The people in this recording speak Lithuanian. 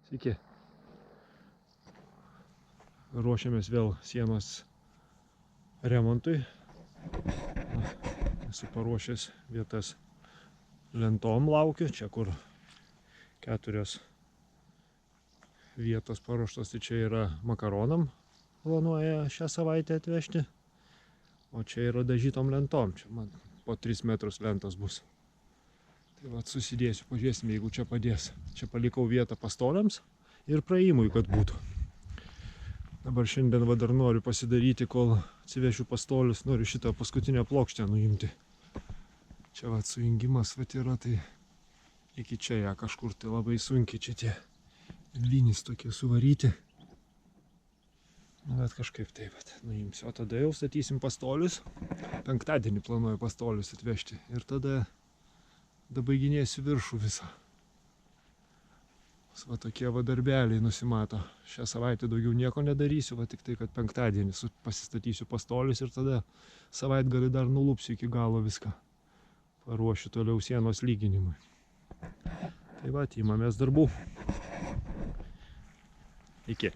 Sveiki. Ruošiamės vėl sienos remontui. Esu paruošęs vietas lentom, laukiu. Čia kur 4 vietos paruoštos, tai čia yra makaronam. Planuoja šią savaitę atvežti. O čia yra dažytom lentom. Čia man po 3 metrus lentos bus. Tai vat susidėsiu, pažiūrėsime, jeigu čia padės. Čia palikau vietą pastoliams ir praėjimui, kad būtų. Dabar šiandien va dar noriu pasidaryti, kol atsivešiu pastolius, noriu šitą paskutinę plokštę nuimti. Čia va sujungimas va yra, tai iki čia ją kažkur tai labai sunkiai čia tie linys tokie suvaryti. Bet kažkaip taip pat nuimsiu. O tada jau statysim pastolius. Penktadienį planuoju pastolius atvežti. Ir tada dabaiginėsiu viršų visą. Va tokie va darbeliai nusimato. Šią savaitę daugiau nieko nedarysiu, va tik tai, kad penktadienį pasistatysiu pastolius ir tada savaitgalį dar nulupsiu iki galo viską. Paruošiu toliau sienos lyginimui. Tai va, imamės darbų. Iki.